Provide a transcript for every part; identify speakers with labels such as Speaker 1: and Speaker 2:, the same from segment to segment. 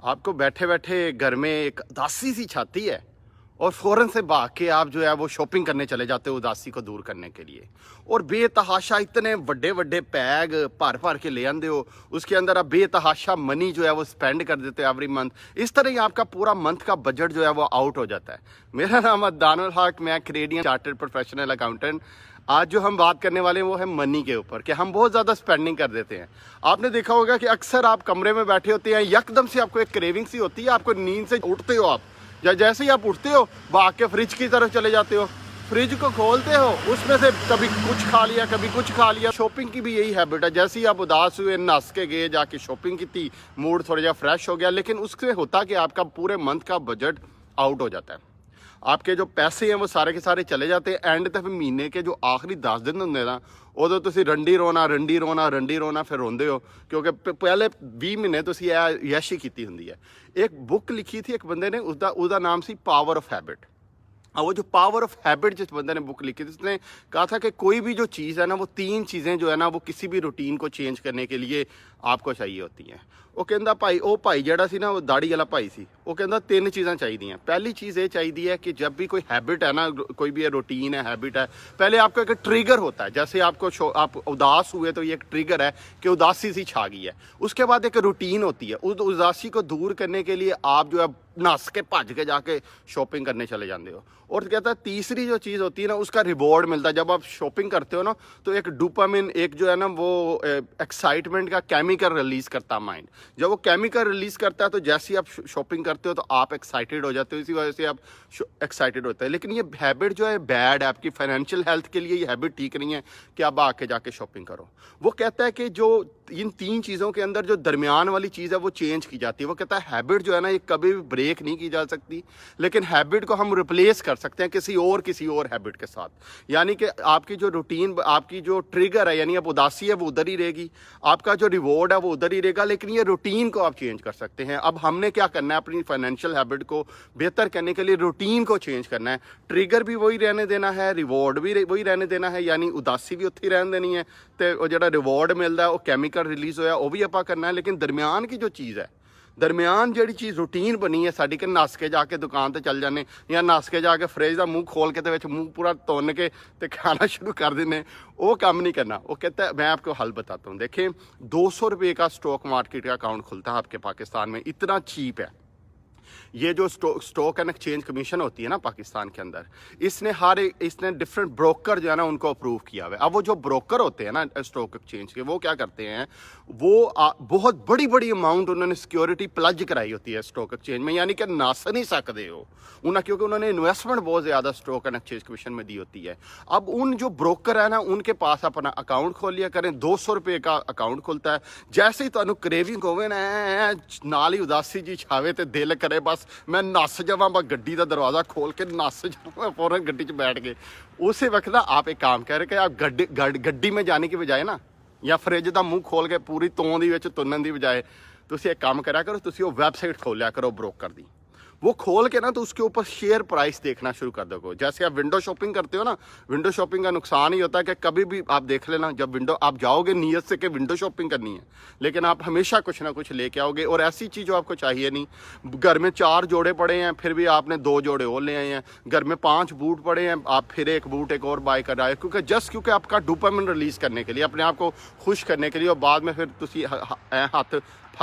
Speaker 1: आपको बैठे बैठे घर में एक उदासी सी छाती है और फ़ौरन से भाग के आप जो है वो शॉपिंग करने चले जाते हो उदासी को दूर करने के लिए, और बेतहाशा इतने बड़े बड़े बैग भर भर के ले आते हो, उसके अंदर आप बेतहाशा मनी जो है वो स्पेंड कर देते हो एवरी मंथ। इस तरह ही आपका पूरा मंथ का बजट जो है वो आउट हो जाता है। मेरा नाम अदनानुल हक, मैं कैनेडियन चार्टर्ड प्रोफेशनल अकाउंटेंट। आज जो हम बात करने वाले हैं वो है मनी के ऊपर, कि हम बहुत ज़्यादा स्पेंडिंग कर देते हैं। आपने देखा होगा कि अक्सर आप कमरे में बैठे होते हैं, यकदम से आपको एक क्रेविंग सी होती है, आपको नींद से उठते हो आप, या जैसे ही आप उठते हो भाग के फ्रिज की तरफ चले जाते हो, फ्रिज को खोलते हो, उसमें से कभी कुछ खा लिया कभी कुछ खा लिया। शॉपिंग की भी यही हैबिट है, जैसे ही आप उदास हुए नस के गए जाके शॉपिंग की थी, मूड थोड़ा जा फ्रेश हो गया, लेकिन उससे होता कि आपका पूरे मंथ का बजट आउट हो जाता है। आपके जो पैसे हैं वो सारे के सारे चले जाते हैं। एंड तक महीने के जो आखिरी 10 दिन होंगे ना, उदों तुसीं रंडी रोना फिर रोंदे हो, क्योंकि पहले 20 महीने तुसीं यैशी कीती हुंदी है। एक बुक लिखी थी एक बंदे ने, उसका नाम सी पावर ऑफ हैबिट। और वो जो पावर ऑफ हैबिट जिस बंदे ने बुक लिखी थी, उसने कहा था कि कोई भी जो चीज़ है ना, वो 3 चीज़ें जो है ना वो किसी भी रूटीन को चेंज करने के लिए आपको चाहिए होती हैं। वो कहता भाई जड़ा सी ना, वो दाढ़ी वाला भाई सी, वो कहता 3 चीज़ां चाहिए। पहली चीज़ ये चाहिए है कि जब भी कोई हैबिट है ना, कोई भी रूटीन है, हैबिट है, पहले आपको एक ट्रिगर होता है। जैसे आप उदास हुए तो ये एक ट्रिगर है कि उदासी सी छा गई है। उसके बाद एक रूटीन होती है, उस उदासी को दूर करने के लिए आप जो है नस के भज के जाके शॉपिंग करने चले जाते हो। और कहता है तीसरी जो चीज़ होती है ना, उसका रिवॉर्ड मिलता है। जब आप शॉपिंग करते हो ना, तो एक डोपामिन, एक जो है ना वो एक्साइटमेंट का केमिकल रिलीज़ करता है माइंड। जब वो केमिकल रिलीज़ करता है तो जैसे ही आप शॉपिंग करते हो तो आप एक्साइटेड हो जाते हो, इसी वजह से आप एक्साइटेड होते हैं। लेकिन ये हैबिट जो है बैड है, आपकी फाइनेंशियल हेल्थ के लिए ये हैबिट ठीक नहीं है कि आप आके जाके शॉपिंग करो। वो कहता है कि जो इन 3 चीज़ों के अंदर जो दरमियान वाली चीज़ है वो चेंज की जाती है। वो कहता है हैबिट जो है ना, ये कभी भी ब्रेक नहीं की जा सकती, लेकिन हैबिट को हम रिप्लेस कर सकते हैं किसी और हैबिट के साथ। यानी कि आपकी जो रूटीन, आपकी जो ट्रिगर है, यानी अब उदासी है वो उधर ही रहेगी, आपका जो रिवॉर्ड है वो उधर ही रहेगा, लेकिन ये रूटीन को आप चेंज कर सकते हैं। अब हमने क्या करना है, अपनी फाइनेंशियल हैबिट को बेहतर करने के लिए रूटीन को चेंज करना है। ट्रिगर भी वही रहने देना है, रिवॉर्ड भी वही रहने देना है, यानी उदासी भी उत्थे रहने देनी है, तो जो रिवॉर्ड मिलता है वो केमिकल रिलीज़ होया वो भी आप करना है। लेकिन दरमियान की जो चीज़ है, दरमियान जी चीज़ रूटीन बनी है साड़ी, कि नस के जाके दुकान पर चल जाने, या नस के जाके फ्रिज का मूँह खोल के तो मूँह पूरा तोन के तो खाना शुरू कर देने, वो काम नहीं करना। वो कहता है मैं आपको हल बताता हूँ। देखें, 200 रुपये का स्टॉक मार्केट का अकाउंट खुलता है आपके पाकिस्तान में, इतना चीप है। ये जो स्टॉक एंड एक्सचेंज कमीशन होती है ना पाकिस्तान के अंदर, इसने डिफरेंट ब्रोकर जो है ना उनको अप्रूव किया हुआ है। अब वो जो ब्रोकर होते हैं ना स्टॉक एक्सचेंज के, वो क्या करते हैं, वो बहुत बड़ी बड़ी अमाउंट उन्होंने सिक्योरिटी प्लज कराई होती है स्टॉक एक्सचेंज में, यानी कि नस नहीं सकते हो उन्हें, क्योंकि उन्होंने इन्वेस्टमेंट बहुत ज़्यादा स्टॉक एंड एक्सचेंज कमीशन में दी होती है। अब उन जो ब्रोकर है ना, उनके पास अपना अकाउंट खोल लिया करें। 200 रुपये का अकाउंट खुलता है। जैसे ही तुहानू क्रेविंग होवे ना, नाल ही उदासी जी छावे तो दिल करे बस मैं नस जावा, बस गड्डी का दरवाज़ा खोल के नस जावा, फौरन गड्डी च बैठ गए। उस वक्त ना आप एक काम करके, आप गड्डी में जाने की बजाय ना, या फ्रिज का मूँह खोल के पूरी तों दी तुनन की बजाय, तुसी एक काम करा करो, तुसी वो वैबसाइट खोलिया करो ब्रोकर दी। वो खोल के ना तो उसके ऊपर शेयर प्राइस देखना शुरू कर दोगे। जैसे आप विंडो शॉपिंग करते हो ना, विंडो शॉपिंग का नुकसान ही होता है कि कभी भी आप देख लेना, जब विंडो आप जाओगे नीयत से कि विंडो शॉपिंग करनी है, लेकिन आप हमेशा कुछ ना कुछ लेके आओगे, और ऐसी चीज़ जो आपको चाहिए नहीं। घर में 4 जोड़े पड़े हैं, फिर भी आपने 2 जोड़े और ले आए हैं। घर में 5 बूट पड़े हैं, आप फिर एक बूट एक और बाय कर रहे हो, क्योंकि आपका डोपामिन रिलीज़ करने के लिए, अपने आप को खुश करने के लिए, और बाद में फिर तुसी हाथ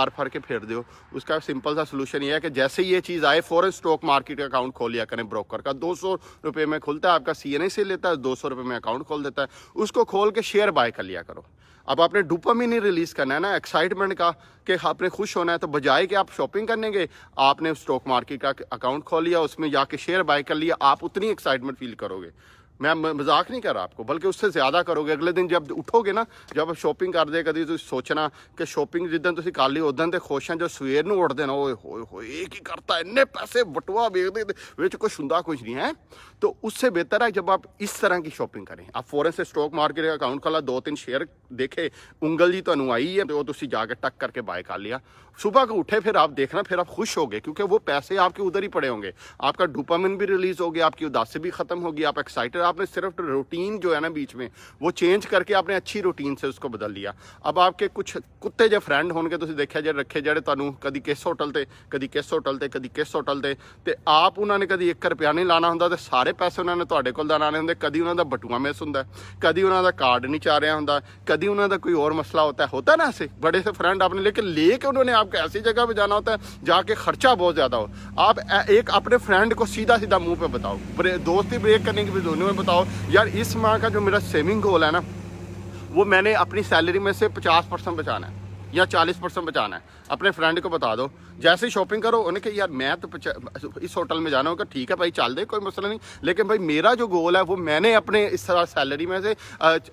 Speaker 1: फर के फेर दो। उसका सिंपल सा सोल्यूशन ये है कि जैसे ये चीज़ आए, फॉरेन स्टॉक मार्केट का अकाउंट खोल लिया करें ब्रोकर का। 200 रुपये में खुलता है, आपका CNA से लेता है, 200 रुपये में अकाउंट खोल देता है। उसको खोल के शेयर बाय कर लिया करो। अब आपने डोपामिन ही रिलीज़ करना है ना, एक्साइटमेंट का, कि आपने खुश होना है, तो बजाय कि आप शॉपिंग करने गए, आपने स्टॉक मार्केट का अकाउंट खोल लिया, उसमें जाके शेयर बाय कर लिया, आप उतनी एक्साइटमेंट फील करोगे। मैं मजाक नहीं कर रहा आपको, बल्कि उससे ज़्यादा करोगे। अगले दिन जब उठोगे ना, जब शॉपिंग कर दे, कभी तुम सोचना कि शॉपिंग जिदन तुम कर ली उदन तो खुश हैं, जो सवेर ਨੂੰ उठते ना, ओए होए होए ये की करता, इन्ने पैसे बटुआ बेचते विच कुछ हुंदा कुछ नहीं है। तो उससे बेहतर है जब आप इस तरह की शॉपिंग करें। आप फॉरन से स्टॉक मार्केट का अकाउंट खोला, 2-3 शेयर देखे, उंगल जी तुहानू आई है, तो तुम जाके टक करके बाय कर लिया। सुबह को उठे, फिर आप देखना, फिर आप खुश हो गए, क्योंकि वो पैसे आपके उधर ही पड़े होंगे। आपका डोपामिन भी रिलीज़ हो गया, आपकी उदासी भी ख़त्म होगी, आप एक्साइटेड, आपने सिर्फ रूटीन जो है ना बीच में वो चेंज करके आपने अच्छी रूटीन से उसको बदल लिया। अब आपके कुछ कुत्ते जो फ्रेंड होंगे तुसीं देखिया जे रखे ਜਿਹੜੇ ਤੁਹਾਨੂੰ ਕਦੀ ਕਿਸ ਹੋਟਲ ਤੇ ਕਦੀ ਕਿਸ ਹੋਟਲ ਤੇ ਕਦੀ ਕਿਸ ਹੋਟਲ ਤੇ ਆਪ ਉਹਨਾਂ ਨੇ ਕਦੀ 1 ਰੁਪਿਆ ਨਹੀਂ ਲਾਣਾ ਹੁੰਦਾ ਤੇ ਸਾਰੇ ਪੈਸੇ ਉਹਨਾਂ ਨੇ ਤੁਹਾਡੇ ਕੋਲ ਦਾ ਲਾਣੇ ਹੁੰਦੇ। ਕਦੀ ਉਹਨਾਂ ਦਾ ਬਟੂਆ ਮਿਸ ਹੁੰਦਾ, कभी उन्होंने कार्ड नहीं चाह रहा होंगे, कभी उन्होंने कोई और मसला होता है ना ऐसे बड़े से फ्रेंड आपने लेके उन्होंने आपको ऐसी जगह पे जाना होता है जाके खर्चा बहुत ज़्यादा हो। आप एक अपने फ्रेंड को सीधा सीधा मुंह पे बताओ, दोस्ती ब्रेक करने की भी दोनों में बताओ यार इस माह का जो मेरा सेविंग गोल है ना वो मैंने अपनी सैलरी में से 50% बचाना है या 40% बचाना है। अपने फ्रेंड को बता दो, जैसे ही शॉपिंग करो उन्हें कि यार मैं तो इस होटल में जाना होगा, ठीक है भाई चल दे कोई मसला नहीं, लेकिन भाई मेरा जो गोल है वो मैंने अपने इस तरह सैलरी में से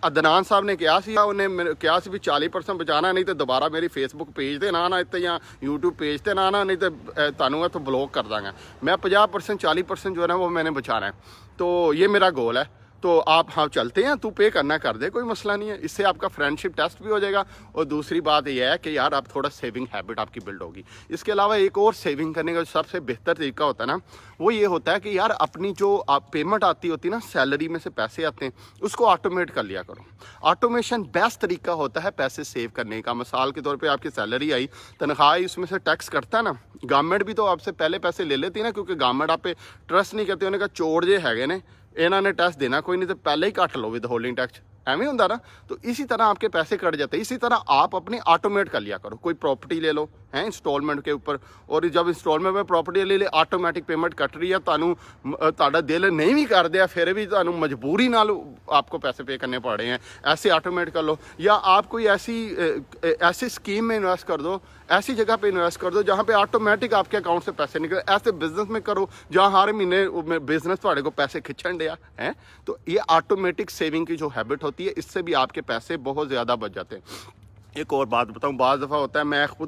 Speaker 1: अदनान साहब ने कहा सी उन्हें कहा सी भी 40% बचाना, नहीं तो दोबारा मेरी फेसबुक पेज ते ना इतने या यूट्यूब पेज ते ना नहीं तो तुहानू तो ब्लॉक कर दांगा। मैं 50% 40% जो है ना वो मैंने बचाना है, तो ये मेरा गोल है। तो आप हाँ चलते हैं, तू पे करना कर दे, कोई मसला नहीं है, इससे आपका फ्रेंडशिप टेस्ट भी हो जाएगा। और दूसरी बात यह है कि यार आप थोड़ा सेविंग हैबिट आपकी बिल्ड होगी। इसके अलावा एक और सेविंग करने का सबसे बेहतर तरीका होता है ना वो ये होता है कि यार अपनी जो आप पेमेंट आती होती है ना, सैलरी में से पैसे आते हैं उसको ऑटोमेट कर लिया करो। ऑटोमेशन बेस्ट तरीका होता है पैसे सेव करने का। मिसाल के तौर पर आपकी सैलरी आई, तनख्वाह आई, उसमें से टैक्स कटता है ना, गवर्नमेंट भी तो आपसे पहले पैसे ले लेती है ना, क्योंकि गवर्नमेंट आप पे ट्रस्ट नहीं करती, उन्होंने कहा चोर जे हैगे ने इन्हों ने टैक्स देना कोई नहीं तो पहले ही कट लो विद होल्डिंग टैक्स, एवं होंगे ना। तो इसी तरह आपके पैसे कट जाते हैं। इसी तरह आप अपनी ऑटोमेट कर लिया करो। कोई प्रॉपर्टी ले लो है इंस्टॉलमेंट के ऊपर, और जब इंस्टॉलमेंट में प्रॉपर्टी ले ले ऑटोमेटिक पेमेंट कट रही है, तुहाडा दिल नहीं भी कर दिया फिर भी तुहानू मजबूरी नाल आपको पैसे पे करने पड़ रहे हैं, ऐसे ऑटोमेट कर लो। या आप कोई ऐसी स्कीम में इन्वेस्ट कर दो, ऐसी जगह पे इन्वेस्ट कर दो जहाँ पे ऑटोमेटिक आपके अकाउंट से पैसे निकले। ऐसे बिजनेस में करो जहाँ हर महीने बिजनेस थोड़े को पैसे खिंचन दिया है। तो ये ऑटोमेटिक सेविंग की जो हैबिट होती है इससे भी आपके पैसे बहुत ज़्यादा बच जाते हैं। एक और बात बताऊं, बाज़ दफ़ा होता है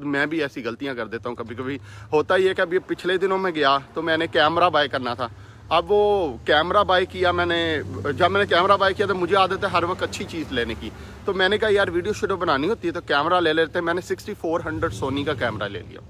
Speaker 1: मैं भी ऐसी गलतियां कर देता हूं। कभी कभी होता ही है कि अभी पिछले दिनों में गया तो मैंने कैमरा बाय करना था। अब वो कैमरा बाय किया जब मैंने कैमरा बाय किया तो मुझे आदत है हर वक्त अच्छी चीज़ लेने की, तो मैंने कहा यार वीडियो बनानी होती है तो कैमरा ले लेते हैं। मैंने 6400 सोनी का कैमरा ले लिया।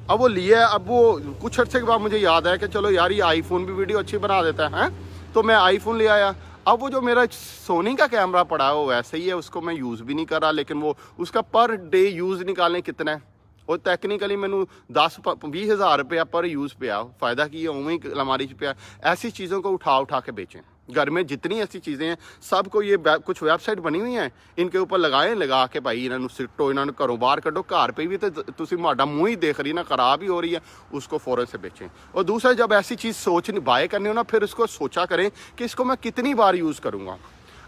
Speaker 1: अब वो लिया, अब वो कुछ अर्से के बाद मुझे याद आया कि चलो यार ये आईफोन भी वीडियो अच्छी बना देता है, तो मैं आईफोन ले आया। अब वो जो मेरा सोनी का कैमरा पड़ा है वो वैसे ही है, उसको मैं यूज़ भी नहीं कर रहा, लेकिन वो उसका पर डे यूज़ निकालने कितना है, और टैक्नीकली मैनू 10-20 हज़ार रुपया पर यूज़ पे फ़ायदा की उवें ही अलमारी पे। ऐसी चीज़ों को उठा के बेचें। घर में जितनी ऐसी चीज़ें हैं सबको ये कुछ वेबसाइट बनी हुई हैं, इनके ऊपर लगा के भाई इन्होंने सिटो, इन्होंने घरों बाहर कड्डो, घर पे भी तो तुम माड़ा मुँह ही देख रही ना, ख़राब ही हो रही है, उसको फ़ौरन से बेचें। और दूसरा, जब ऐसी चीज़ बाय करनी हो ना, फिर उसको सोचा करें कि इसको मैं कितनी बार यूज़ करूँगा।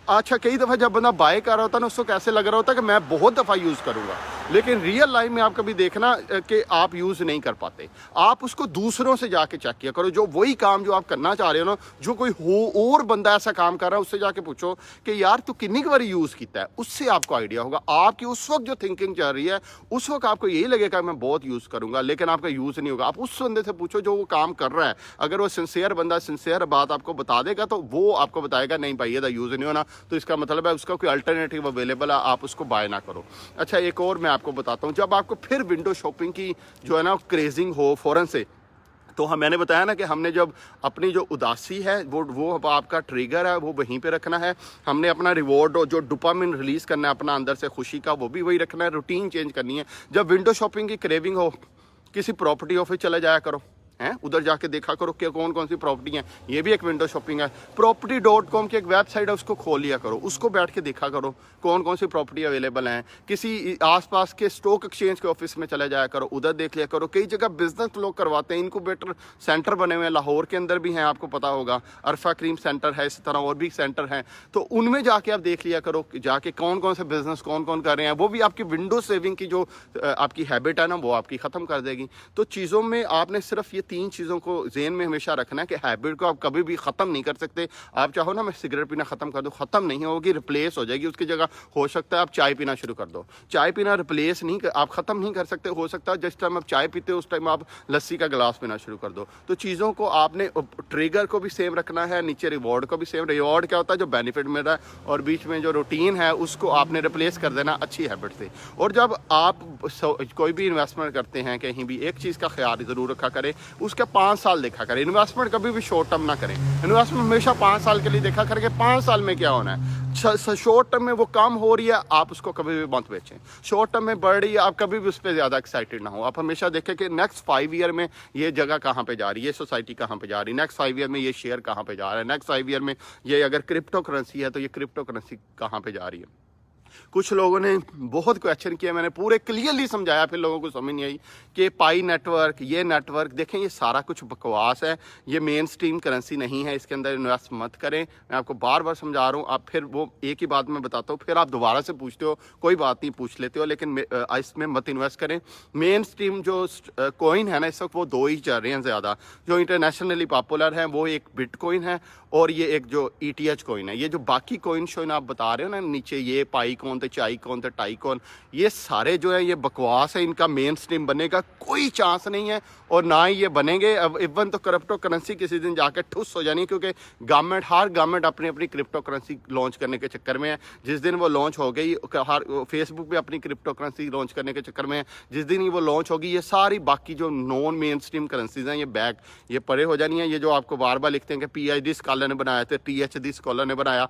Speaker 1: अच्छा, कई दफ़ा जब बंदा बाय कर रहा होता है ना उसको कैसे लग रहा होता है कि मैं बहुत दफ़ा यूज़ करूँगा, लेकिन रियल लाइफ में आप कभी देखना कि आप यूज़ नहीं कर पाते। आप उसको दूसरों से जाके चेक किया करो, जो वही काम जो आप करना चाह रहे हो ना, जो कोई और बंदा ऐसा काम कर रहा है उससे जाके पूछो कि यार तू कितनी बार यूज़ किया है, उससे आपको आइडिया होगा। आपकी उस वक्त जो थिंकिंग चल रही है उस वक्त आपको यही लगेगा मैं बहुत यूज़ करूँगा, लेकिन आपका यूज़ नहीं होगा। आप उस बंदे से पूछो जो वो काम कर रहा है, अगर वो सिंसियर बंदा सिंसियर बात आपको बता देगा तो वो आपको बताएगा नहीं भाई ये यूज़ नहीं होना, तो इसका मतलब है उसका कोई अल्टरनेटिव अवेलेबल है, आप उसको बाय ना करो। अच्छा, एक और मैं आपको बताता हूँ, जब आपको फिर विंडो शॉपिंग की जो है ना क्रेजिंग हो फ़ौरन से, तो मैंने बताया ना कि हमने जब अपनी जो उदासी है वो आपका ट्रिगर है वो वहीं पे रखना है। हमने अपना रिवॉर्ड जो डोपामिन रिलीज़ करना है अपना अंदर से खुशी का, वो भी वही रखना है। रूटीन चेंज करनी है। जब विंडो शॉपिंग की क्रेविंग हो, किसी प्रॉपर्टी ऑफिस चले जाया करो, हैं उधर जाके देखा करो कि कौन कौन सी प्रॉपर्टी हैं, ये भी एक विंडो शॉपिंग है। property.com की एक वेबसाइट है, उसको खोल लिया करो, उसको बैठ के देखा करो कौन कौन सी प्रॉपर्टी अवेलेबल हैं। किसी आसपास के स्टॉक एक्सचेंज के ऑफिस में चले जाया करो, उधर देख लिया करो। कई जगह बिजनेस लोग करवाते हैं, इनक्यूबेटर सेंटर बने हुए हैं, लाहौर के अंदर भी हैं, आपको पता होगा, अरफा क्रीम सेंटर है, इस तरह और भी सेंटर हैं। तो उनमें जाके आप देख लिया करो जाके कौन कौन से बिजनेस कौन कौन कर रहे हैं। वो भी आपकी विंडो सेविंग की जो आपकी हैबिट है ना वो आपकी ख़त्म कर देगी। तो चीज़ों में आपने सिर्फ ये 3 चीज़ों को ज़हन में हमेशा रखना है कि हैबिट को आप कभी भी ख़त्म नहीं कर सकते। आप चाहो ना मैं सिगरेट पीना ख़त्म कर दूँ, ख़त्म नहीं होगी, रिप्लेस हो जाएगी। उसकी जगह हो सकता है आप चाय पीना शुरू कर दो। चाय पीना रिप्लेस नहीं आप ख़त्म नहीं कर सकते। हो सकता है जिस टाइम आप चाय पीते हो उस टाइम आप लस्सी का गिलास पीना शुरू कर दो। तो चीज़ों को आपने ट्रिगर को भी सेम रखना है, नीचे रिवॉर्ड को भी सेम। रिवॉर्ड क्या होता है? जो बेनिफिट मिल रहा है, और बीच में जो रूटीन है उसको आपने रिप्लेस कर देना अच्छी हैबिट से। और जब आप कोई भी इन्वेस्टमेंट करते हैं कहीं भी, एक चीज़ का ख्याल ज़रूर रखा करें, उसके 5 साल देखा करें। इन्वेस्टमेंट कभी भी शॉर्ट टर्म ना करें, इन्वेस्टमेंट हमेशा 5 साल के लिए देखा करें कि 5 साल में क्या होना है। शॉर्ट टर्म में वो कम हो रही है, आप उसको कभी भी मत बेचें। शॉर्ट टर्म में बढ़ रही है, आप कभी भी उस पर ज़्यादा एक्साइटेड ना हो। आप हमेशा देखें कि नेक्स्ट 5 ईयर में ये जगह कहाँ पे जा रही है, ये सोसाइटी कहाँ पे जा रही है, नेक्स्ट 5 ईयर में ये शेयर कहाँ पे जा रहा है, नेक्स्ट 5 ईयर में ये अगर क्रिप्टो करेंसी है तो ये क्रिप्टो करेंसी कहाँ पे जा रही है। कुछ लोगों ने बहुत क्वेश्चन किया, मैंने पूरे क्लियरली समझाया, फिर लोगों को समझ नहीं आई कि पाई नेटवर्क, ये नेटवर्क, देखें ये सारा कुछ बकवास है, ये मेन स्ट्रीम करेंसी नहीं है, इसके अंदर इन्वेस्ट मत करें। मैं आपको बार बार समझा रहा हूँ, आप फिर वो एक ही बात मैं बताता हूँ, फिर आप दोबारा से पूछते हो, कोई बात नहीं, पूछ लेते हो, लेकिन इसमें मत इन्वेस्ट करें। मेन स्ट्रीम जो कॉइन है ना इस वक्त वो 2 ही चल रहे हैं ज़्यादा, जो इंटरनेशनली पॉपुलर हैं, वो एक बिटकॉइन है और ये एक जो ETH कॉइन है। ये जो बाकी कॉइन शोइन आप बता रहे हो ना नीचे, ये पाई कौन थे, चाई कौन थे, टाई कौन, ये सारे जो है ये बकवास है, इनका मेन स्ट्रीम बनने का कोई चांस नहीं है और ना ही ये बनेंगे। अब इवन तो क्रिप्टो करेंसी किसी दिन जाकर ठुस हो जानी, क्योंकि हर गवर्नमेंट अपनी अपनी क्रिप्टो करेंसी लॉन्च करने के चक्कर में है। जिस दिन वो लॉन्च हो गई, हर फेसबुक भी अपनी क्रिप्टो करेंसी लॉन्च करने के चक्कर में है, जिस दिन ही वो लॉन्च होगी ये सारी बाकी जो नॉन मेन स्ट्रीम करेंसीज हैं ये परे हो जानी है। ये जो आपको बार बार लिखते हैं कि PhD स्कॉलर ने बनाया थे, THD स्कॉलर ने बनाया,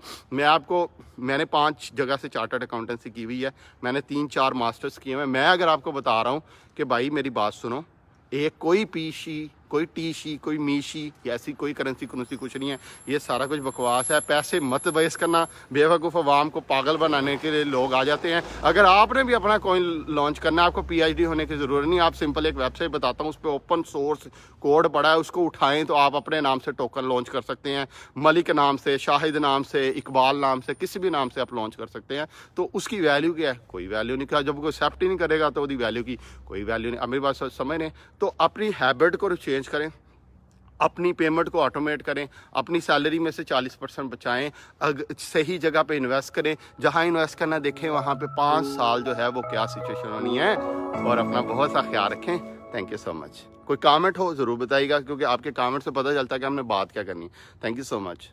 Speaker 1: मैंने 5 जगह से चार्टर्ड अकाउंटेंसी की हुई है, मैंने 3-4 मास्टर्स किए हैं। मैं अगर आपको बता रहा हूँ कि भाई मेरी बात सुनो, एक कोई पीशी, कोई टीशी, कोई मीशी, ऐसी कोई करेंसी कुछ नहीं है, ये सारा कुछ बकवास है। पैसे मत वेस्ट करना, बेवकूफ़ अवाम को पागल बनाने के लिए लोग आ जाते हैं। अगर आपने भी अपना कॉइन लॉन्च करना है, आपको PhD होने की ज़रूरत नहीं, आप सिंपल एक वेबसाइट बताता हूँ, उस पर ओपन सोर्स कोड पड़ा है, उसको उठाएं तो आप अपने नाम से टोकन लॉन्च कर सकते हैं। मलिक नाम से, शाहिद नाम से, इकबाल नाम से, किसी भी नाम से आप लॉन्च कर सकते हैं। तो उसकी वैल्यू क्या है? कोई वैल्यू नहीं। क्या जब कोई एक्सेप्ट ही नहीं करेगा तो उसकी वैल्यू की कोई वैल्यू नहीं। मेरी बात समझ लें, तो अपनी हैबिट को चेंज करें, अपनी पेमेंट को ऑटोमेट करें, अपनी सैलरी में से 40% बचाएं, सही जगह पे इन्वेस्ट करें, जहां इन्वेस्ट करना देखें वहां पे 5 साल जो है वो क्या सिचुएशन होनी है, और अपना बहुत सा ख्याल रखें। Thank you so much. कोई कमेंट हो ज़रूर बताइएगा, क्योंकि आपके कमेंट से पता चलता है कि हमने बात क्या करनी है। Thank you so much.